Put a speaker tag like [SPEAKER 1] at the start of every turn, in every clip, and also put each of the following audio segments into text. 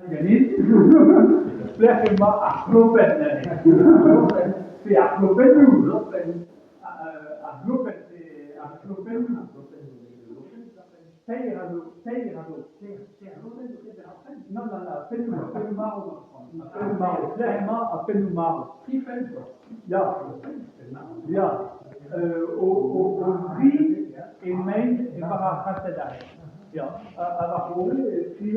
[SPEAKER 1] Ganit, Fleckenma aflopen, c'est aflopen nous, aflopen, c'est aflopen nous. Teirado, non, Penumaro, Penumaro, ja, au gris et main et paracrasedai. Ja, à la rôle, ici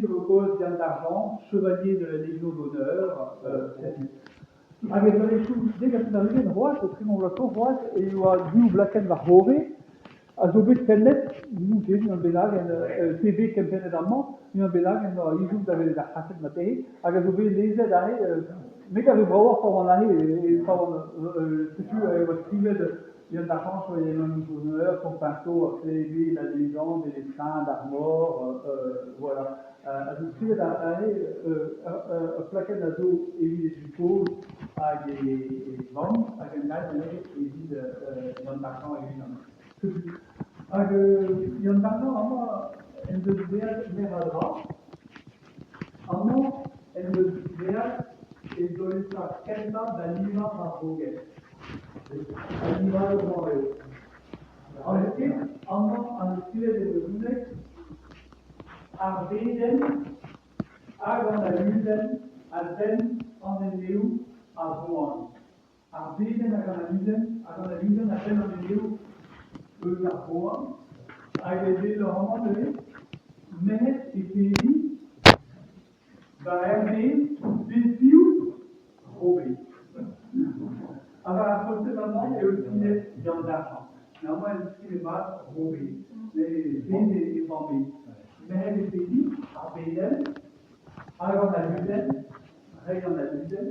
[SPEAKER 1] repose Diane d'Argent, chevalier de la Légion d'honneur. Avec les choses, dès que tu arrives en droite, tu prends la droite et tu as du blacken va horen. Also bit kennet, nu tegen een belag en TV campagne d'amant, een belag en YouTube d'avoir la hasset maté, aga zo be lezen daar, mega we brouwer voor van et voor tu wat skrive de il d'argent sur les mêmes honneurs, son pinceau a fait lui la légende et les trains d'armor, voilà. Also skrive daar een plaquette d'ado et les suppos à des ventes, à des nages et des d'argent et Yondano ama endüstriyel ama endüstriyel dolayısıyla kenta dalima mahvoge. Dalima mahvoge. Anlatık ama endüstriyel ürünler arbeden, aganalüden, aden, aneneu, azuan. Arbeden, aganalüden, aden, aneneu, la roi, agréé le roman de Menet et Pays, Baherbe, Bilfiou, Robé. Alors, à côté de maman, et aussi les gens d'argent. Normalement, elle dit les bases Robé, les Pays et Bambé. Menet et Pays, Arbeden, Agon à Luden, Rayon à Luden,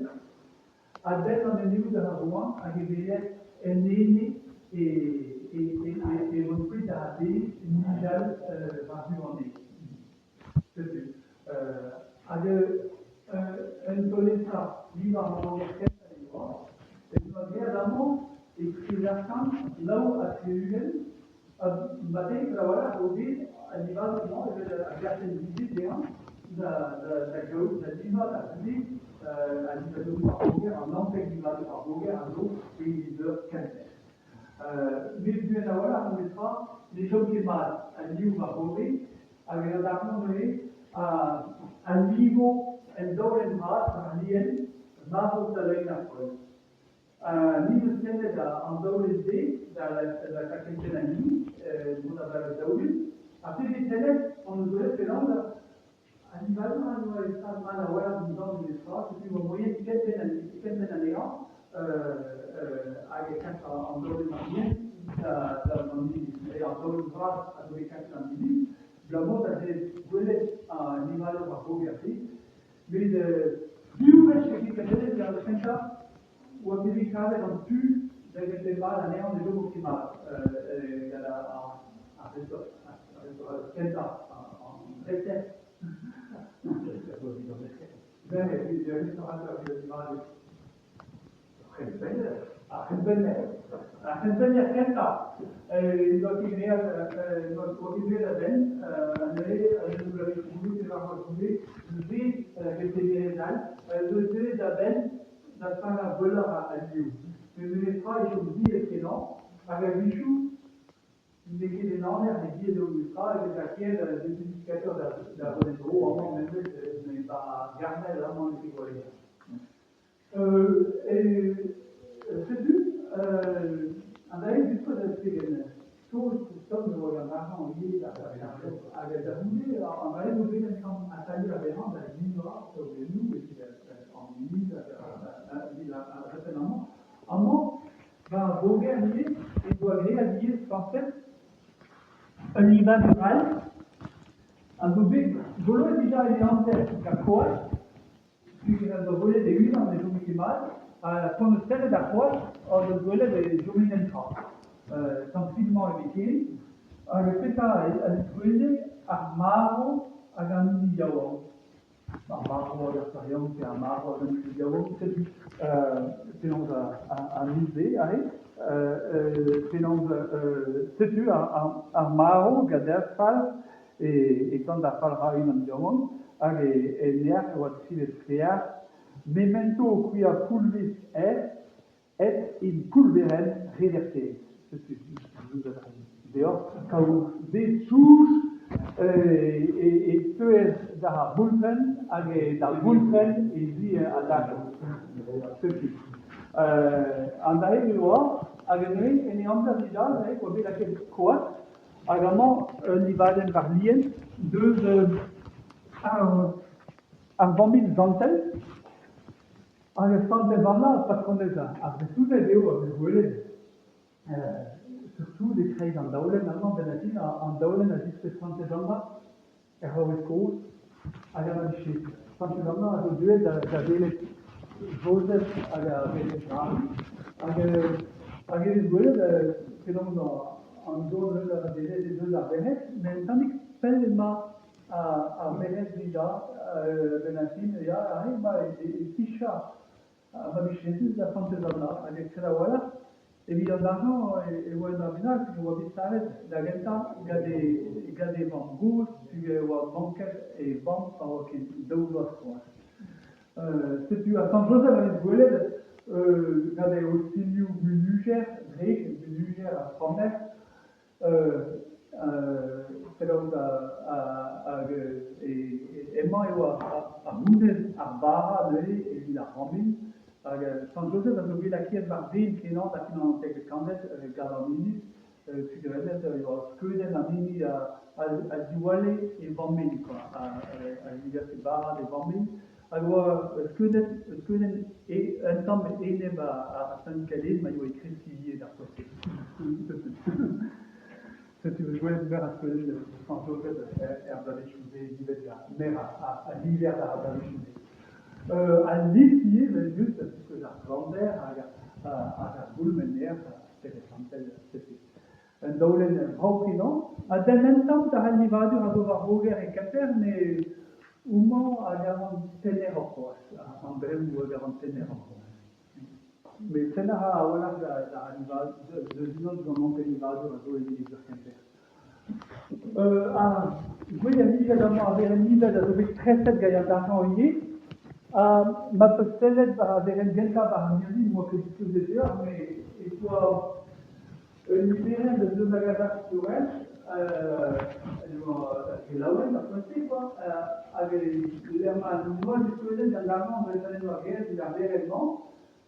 [SPEAKER 1] Adel dans le niveau de la roi, agréé un néné et repris à des Nijal Barjuandé. C'est un tolessa, viva en et nous avons également écrit la fin, là où à Théugen, matin, voilà, au début, à niveau de la visite la Géo, la Diva, la Publique, à niveau de Parboguer, en Nantes, Diva de Parboguer, à l'eau, et leader Calvaire. Mais bien voilà, on mettra les gens qui mal à niveau Parboguer, avec un argent à niveau, un dollar à l'IN, Maro Salina Foy. Niveau Sénède en dollar D, dans la quatrième année, nous avons le dollar. Après les Sénèdes, on nous aurait fait l'angle. Animalement, nous avons été mal à voir dans les phrases, c'est une moyenne quinzaine d'années avec 4 en dehors de moyenne, et en dehors de phrase avec 4 minutes. Le mot a été volé à l'animal par Bogarty, mais de plus près de ce qui est dans le centre, où on dit qu'il y a un plus de mal à néant des jours optimales. Il y a un centre en recette. Bene, quindi il ristorante di animali a Hempenne Kenta, notre idéal Ben, nous l'avons trouvé, c'est pas retrouvé, le V, le V d'Aben, n'a pas la voleur à Liu. Mais le lettra est aussi excellent, avec Michou, il écrit des normes, des guides de l'ultra, avec laquelle des indicateurs d'Aronetro, avant même, mais pas Garnel, vraiment, les figurines. C'est andare di cosa spiegare tu sto voglio andare lì a vedere a magari non viene a tagliare la veranda da vivere sobre nous et en mise à certainement amont va gouverner et doit réaliser en fait un niveau rural un double volo déjà il est en tête la quoi puis qu'il a volé des huiles dans les jours minimales con stelle d'acqua o del duele dei giovani tranquillement évité répéta al duele armaro a grandi di Yawon armaro l'expérience et armaro a grandi di Yawon c'est un musée c'est tu armaro gadefal et tant d'appellera une diamant, et néa ou trilestria, memento quia pulvis et in pulverem reverter. D'ailleurs, quand vous des sous et tuer da bulpen, da bulpen et dit à da. Andai di luogo, agni e ne onda di già, come la che qua, agamo li vaden varlien, deux un 20 000 zantel, avec santel vanna, pas qu'on les a. Après tout, les vidéos avec Welle, surtout des créés en Daulen, allemand, Benatin, en Daulen, à 10 santel vanna, avec Kous, à la Manichie. Santel vanna, à deux d'Adele. Joseph avec Welle, que l'on en donne des deux à Benet, mais tandis que Pelma a Benet déjà, Benatin, il y a Tisha, à Manichie, la Santezana, avec Krawala, et il y a d'argent, et ouais, dans le village, tu vois, la Genta, il y a des bambous, tu vois, banquettes et banques, qui doivent c'est à San Joseph avec Goueled, il y avait aussi New Bunuger, Drake, Bunuger à Forner, c'est là où Emma et à Mounez, à Barra, et il a rempli. San Joseph a trouvé la Kiev Bardine, qui est non, qui n'en fait que Candet, Galamini, tu dirais, il y a Skuden, Amini, à Douale et Bambini, quoi, à l'université Barra et Bambini. Alors, Skuden est un temps élevé à Saint-Calais, mais il y a écrit Silier d'Arcoté. Si tu veux jouer vers à Skuden, San Joseph, Herbalichouzé, mer à l'hiver d'Herbalichouzé. À l'essier, juste parce que la grandeur à la boule manière, c'était un daulen brauchino. À d'un même temps, tu as un livadu à devoir roger et caper, mais au moins à garant tenir en croix, en bref ou à garant tenir en croix. Mais c'est là, voilà, la livadu, de disons, de monter livadu à jouer les livres caper. Oui, il y a évidemment avec un niveau de très très gagnant d'argent ma postelle avait un bien par musique, moi que je faisais dire, mais il faut libérer de deux magasins sur elle, et là où elle a passé, quoi, avec moi je faisais dans l'argent de l'année noire, il y avait réellement,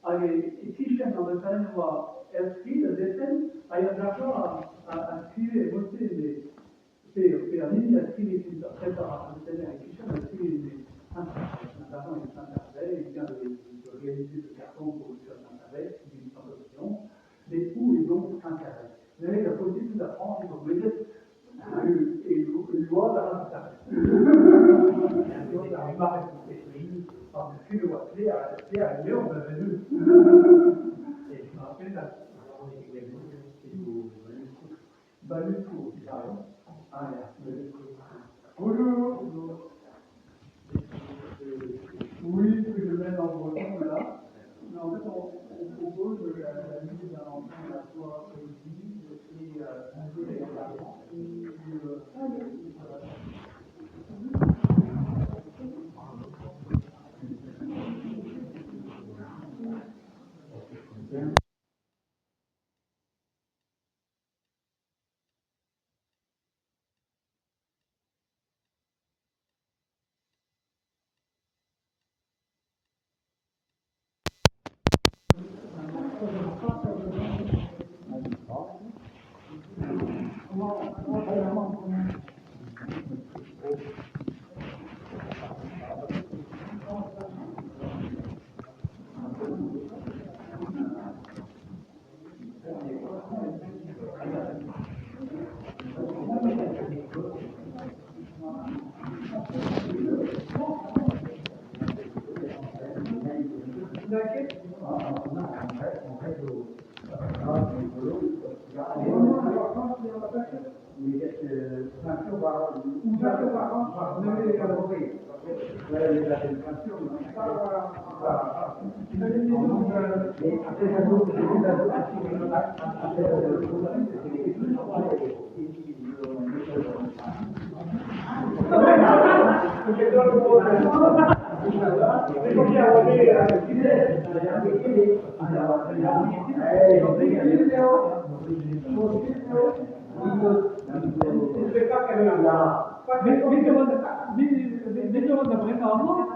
[SPEAKER 1] avec ici, dans le salon noir, inscrit le dessin, il y a de l'argent à inscrire et voter, mais c'est la ligne à inscrire les préparats, le salon avec qui à inscrire les l'argent est interdit, il vient de réaliser le carton pour le faire d'intérêt, c'est une transaction, mais où est donc intérêt? Vous avez la politique de la France, il faut vous dire, et il doit avoir intérêt. Il doit avoir réfléchi, parce que le voit clé à l'heure, on avait vu. Et je me rappelle là, Baluco, ah, bonjour. Oui, que je mets dans le breton là. Mais en fait, on propose la mise d'un enfant à la fois poésie et un peu les parents. Weet je wat de bril allemaal?